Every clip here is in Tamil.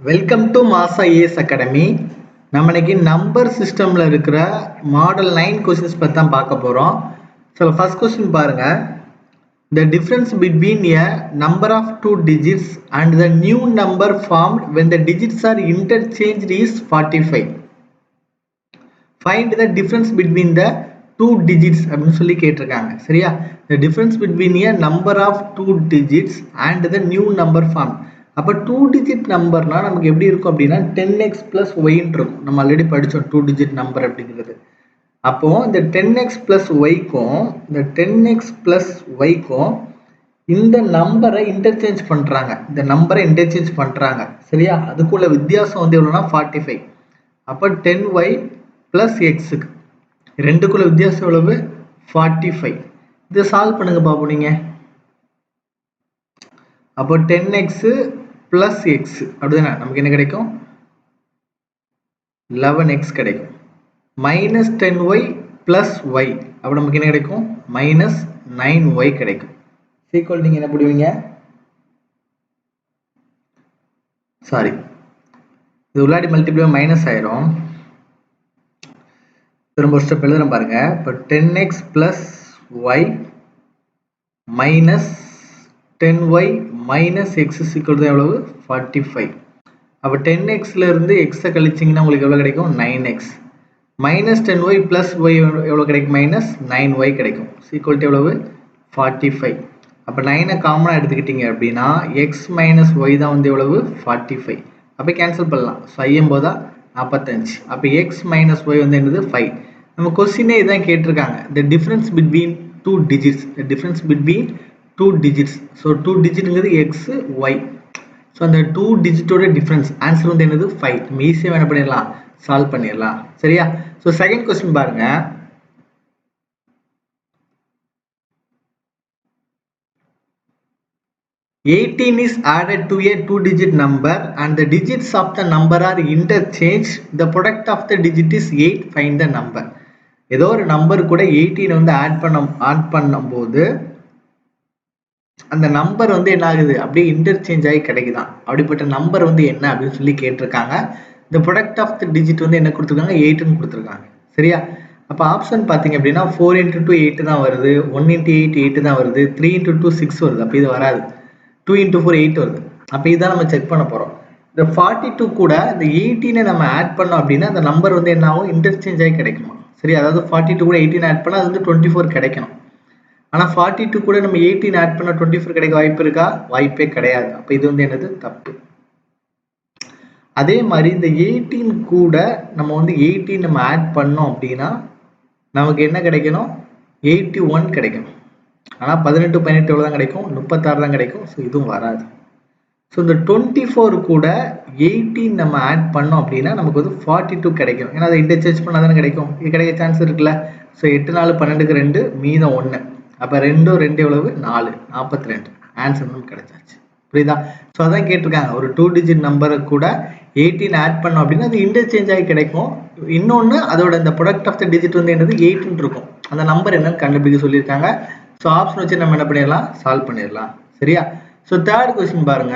வெல்கம் டு மாசா ஏஎஸ் அகாடமி. நம்ம இன்னைக்கு நம்பர் சிஸ்டம்ல இருக்கிற மாடல் 9 கொஸ்டின்ஸ் பத்தி தான் பார்க்க போறோம். ஸோ ஃபர்ஸ்ட் கொஸ்டின் பாருங்க. The difference between a number of two digits and the new number formed when the digits are interchanged is 45. Find the difference between the two digits அப்படின்னு சொல்லி கேட்டிருக்காங்க. சரியா? The difference between a number of two digits and the new number formed. அப்போ 2 digit நம்பர்னா நமக்கு எப்படி இருக்கும் அப்படின்னா 10x plus y இருக்கும். நம்ம ஆல்ரெடி படிச்சோம் 2 digit நம்பர் அப்படிங்கிறது. அப்போ இந்த 10x plus y-க்கும் இந்த 10x plus y-க்கும் இந்த நம்பரை இன்டர்சேஞ்ச் பண்றாங்க. இந்த நம்பரை இன்டர்சேஞ்ச் பண்றாங்க. சரியா? அதுக்குள்ள வித்தியாசம் வந்து எவ்வளவுனா 45. அப்போ 10y plus x-க்கு ரெண்டுக்குள்ள வித்தியாசம் எவ்வளவு 45. இதை சால்வ் பண்ணுங்க பாப்போம் நீங்க. அப்போ 10x plus x அப்படிதானே நமக்கு என்ன கிடைக்கும் 11x கிடைக்கும். minus 10y plus y அப்போ நமக்கு என்ன கிடைக்கும் minus 9y கிடைக்கும். ஈக்குவல் நீங்க என்ன போடுவீங்க சாரி இது உள்ளாடி மல்டிப்ளை மைனஸ் ஆயிரும். திரும்ப ஸ்டெப் எழுதுறேன் பாருங்க. இப்போ 10x plus y minus 10y minus x is equal to எவ்வளவு 45. அப்போ 10x ல இருந்து x கழிச்சிங்கன்னா உங்களுக்கு எவ்வளவு கிடைக்கும் 9x minus 10y plus y எவ்வளவு கிடைக்கும் minus 9y கிடைக்கும். equal to எவ்வளவு 45. அப்போ 9 காமனா எடுத்துக்கிட்டீங்க அப்படின்னா x minus y தான் வந்து எவ்வளவு 45. அப்போ கேன்சல் பண்ணலாம். ஸோ ஐயம்போதா 45. அப்போ x minus y வந்து என்னது 5. நம்ம கொஸ்டினே இதான் கேட்டிருக்காங்க. the difference between two digits, the difference between two digits. so 2 digitங்கிறது x y. so அந்த 2 digitோட டிஃபரன்ஸ் ஆன்சர் வந்து என்னது 5. நம்ம ஈஸியா என்ன பண்ணிடலாம் சால்வ் பண்ணிடலாம். சரியா? so செகண்ட் क्वेश्चन பாருங்க. "18 is added to a two-digit number and the digits of the number are interchanged. The product of the digit is 8. Find the number." ஏதோ ஒரு நம்பர் கூட 18 வந்து ஆட் பண்ணும்போது அந்த நம்பர் வந்து என்ன ஆகுது அப்படியே இன்டர்சேஞ்ச் ஆகி கிடைக்குதான். அப்படிப்பட்ட நம்பர் வந்து என்ன அப்படின்னு சொல்லி கேட்டிருக்காங்க. the product of the digit வந்து என்ன கொடுத்துருக்காங்க 8ன்னு கொடுத்துருக்காங்க. சரியா? அப்போ ஆப்ஷன் பார்த்தீங்க அப்படின்னா 4 into 2 8 தான் வருது, 1 into 8 8 தான் வருது, 3 into 2 6 வருது. அப்போ இது வராது. 2 into 4 8 வருது. அப்போ இதான் நம்ம செக் பண்ண போறோம். இந்த 42 கூட இந்த 18 நம்ம ஆட் பண்ணோம் அப்படின்னா அந்த நம்பர் வந்து என்ன ஆகும் இன்டர்சேஞ்ச் ஆகி கிடைக்குமா. சரி, அதாவது 42 கூட 18 ஆட் பண்ணா அது வந்து 24 கிடைக்கணும். ஆனா 42 கூட நம்ம 18 ஆட் பண்ணா 24 கிடைக்க வாய்ப்பு இருக்கா? வாய்ப்பே கிடையாது. அப்ப இது வந்து என்னது தப்பு. அதே மாதிரி இந்த 18 கூட நம்ம வந்து 18 நம்ம ஆட் பண்ணோம் அப்படின்னா நமக்கு என்ன கிடைக்கணும் 81 கிடைக்கணும். ஆனா 18 18 எவ்வளவு தான் கிடைக்கும் 36 தான் கிடைக்கும். ஸோ இதுவும் வராது. ஸோ இந்த 24 கூட 18 நம்ம ஆட் பண்ணோம் அப்படின்னா நமக்கு வந்து 42 கிடைக்கும். ஏன்னா அதை இன்டர்சேஞ்ச் பண்ணா தானே கிடைக்கும். இது கிடைக்க சான்ஸ் இருக்குல்ல. ஸோ 8 4 12க்கு 2 மீதம் 1. அப்ப 2 2 எவ்வளவு 4 42. ஆன்சர் நமக்கு கிடைச்சாச்சு. புரியுதா? ஸோ அதான் கேட்டிருக்காங்க. ஒரு 2 டிஜிட் நம்பரை கூட 18 ஆட் பண்ணோம் அப்படின்னா அது இன்டர்சேஞ்ச் ஆகி கிடைக்கும். இன்னொன்னு அதோட இந்த ப்ராடக்ட் ஆஃப் த டிஜிட் வந்து என்னது 8ன்னு இருக்கும். அந்த நம்பர் என்னன்னு கண்டுபிடிக்க சொல்லியிருக்காங்க. ஸோ ஆப்ஷன் வச்சு நம்ம என்ன பண்ணிடலாம் சால்வ் பண்ணிடலாம். சரியா? ஸோ தேர்ட் கொஸ்டின் பாருங்க.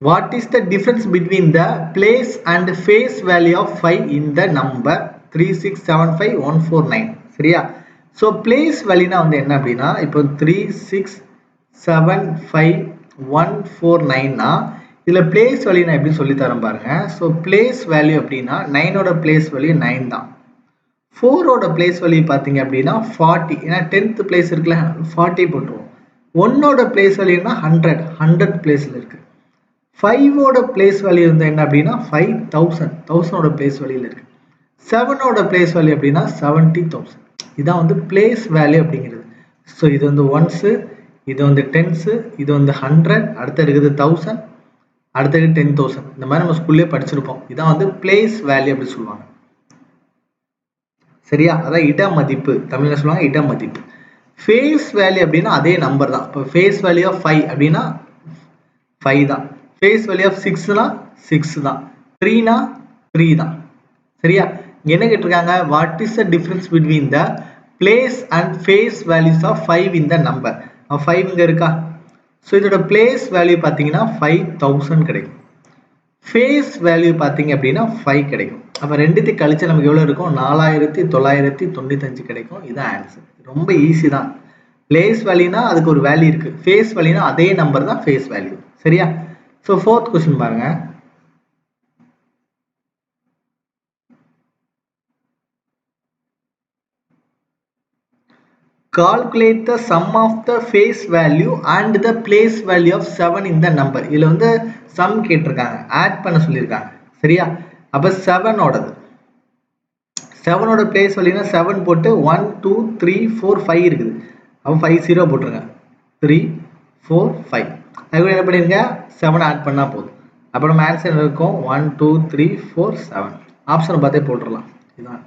What is the difference between the place and face value of 5 in the number 3675149? சரியா? so place value னா வந்து என்ன அப்படின்னா இப்போ 3675149 னா இதுல place value நான் எப்படி சொல்லி தரேன் பாருங்க. so place value அப்படின்னா 9 ஓட place value 9 தான். 4 ஓட place value பாத்தீங்க அப்படின்னா 40. ஏன்னா 10th place இருக்குல்ல 40 போட்டுருவோம். 1 ஓட place value னா 100 பிளேஸ்ல இருக்கு. 5 ஓட பிளேஸ் வேல்யூ வந்து என்ன அப்படின்னா 5000 ஓட பிளேஸ் வேல்யூல இருக்கு. 7 ஓட பிளேஸ் வேல்யூ அப்படின்னா 70000. இதான் வந்து பிளேஸ் வேல்யூ அப்படிங்கிறது. ஸோ இது வந்து ஒன்ஸ், இது வந்து டென்ஸ், இது வந்து 100, அடுத்து இருக்குது 1000, அடுத்தது 10000. இந்த மாதிரி நம்ம ஸ்கூல்லேயே படிச்சிருப்போம். இதான் வந்து பிளேஸ் வேல்யூ அப்படி சொல்லுவாங்க. சரியா? அதான் இட மதிப்பு, தமிழ்ல சொல்லுவாங்க இட மதிப்பு. ஃபேஸ் வேல்யூ அப்படின்னா அதே நம்பர் தான். இப்போ ஃபேஸ் வேல்யூ ஆஃப் 5 அப்படின்னா 5 தான். ஃபேஸ் வேல்யூ ஆஃப் 6 னா 6 தான். 3 னா 3 தான். சரியா? என்ன கேட்டிருக்காங்க what is the difference between the place and face values of 5 in the number. 5 இங்கே இருக்கா. ஸோ இதோட பிளேஸ் வேல்யூ பார்த்தீங்கன்னா 5000 கிடைக்கும். ஃபேஸ் வேல்யூ பார்த்தீங்க அப்படின்னா 5 கிடைக்கும். அப்போ ரெண்டுத்தையும் கழிச்சு நமக்கு எவ்வளோ இருக்கும்? 4995 கிடைக்கும். இதுதான் ஆன்சர். ரொம்ப ஈஸி தான். பிளேஸ் வேல்யூனா அதுக்கு ஒரு வேல்யூ இருக்கு, ஃபேஸ் வேல்யூனா அதே நம்பர் தான் ஃபேஸ் வேல்யூ. சரியா? ஸோ 4th கொஸ்டின் பாருங்க. Calculate the sum of the face value and the place value of 7 in the number. இதுல வந்து சம் கேட்டிருக்காங்க, ஆட் பண்ண சொல்லியிருக்காங்க. சரியா? அப்ப 7 ஓடது, 7 ஓட பிளேஸ் வேல்யூனா 7 போட்டு 1 2 3 4 5 இருக்குது. அப்ப 50 போட்டுருங்க. 3 4 5. அதுக்கு என்ன பண்ணிருங்க? 7 ஆட் பண்ணா போதும். அப்ப நம்ம ஆன்சர் இருக்கும் 1 2 3 4 7. ஆப்ஷன் பார்த்தே போட்டுடலாம். இதுதான்.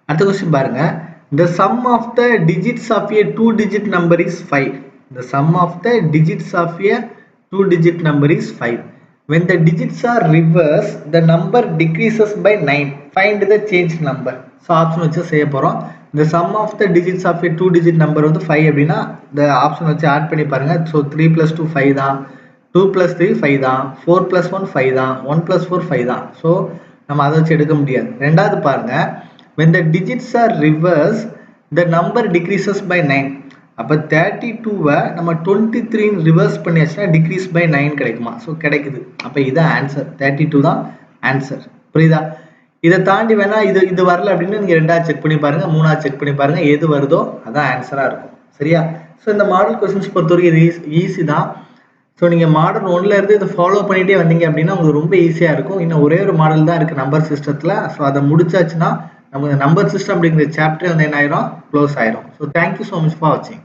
அடுத்த क्वेश्चन பாருங்க. The sum of the digits of a 2-digit number is 5. The sum of the digits of a 2-digit number is 5. When the digits are reversed, the number decreases by 9. Find the changed number. So option வச்சு செய்ய போறோம். The sum of the digits of a 2-digit number வந்து 5 அப்படின்னா the option வச்சு ஆட் பண்ணி பாருங்க. So 3 plus 2 5 தான், 2 plus 3 5 தான், 4 plus 1 5 தான், 1 plus 4 5 தான். So நம்ம அதை வச்சு எடுக்க முடியாது. ரெண்டாவது பாருங்க, when the digits are reversed, the number decreases by 9. அப்ப 32 நம்ம 23 ரிவர்ஸ் பண்ணியாச்சுன்னா decrease by 9 கிடைக்குமா? ஸோ கிடைக்குது. அப்ப இதான் ஆன்சர். 32 தான் ஆன்சர். புரியுதா? இதை தாண்டி வேணா இது வரல அப்படின்னு நீங்க ரெண்டாவது செக் பண்ணி பாருங்க, மூணாவது செக் பண்ணி பாருங்க, எது வருதோ அதான் ஆன்சரா இருக்கும். சரியா? ஸோ இந்த மாடல் கொஸ்டின்ஸ் பொறுத்த வரைக்கும் ஈஸி தான். ஸோ நீங்கள் மாடல் 1ல இருந்து இதை ஃபாலோ பண்ணிட்டே வந்தீங்க அப்படின்னா உங்களுக்கு ரொம்ப ஈஸியாக இருக்கும். இன்னும் ஒரே ஒரு மாடல் தான் இருக்குது நம்பர் சிஸ்டத்தில். ஸோ அதை முடிச்சாச்சுன்னா நமக்கு நம்பர் சிஸ்டம் அப்படிங்கிற சாப்டர் வந்து என்ன ஆயிரும்? க்ளோஸ் ஆயிரும். So thank you so much for வாட்சிங்.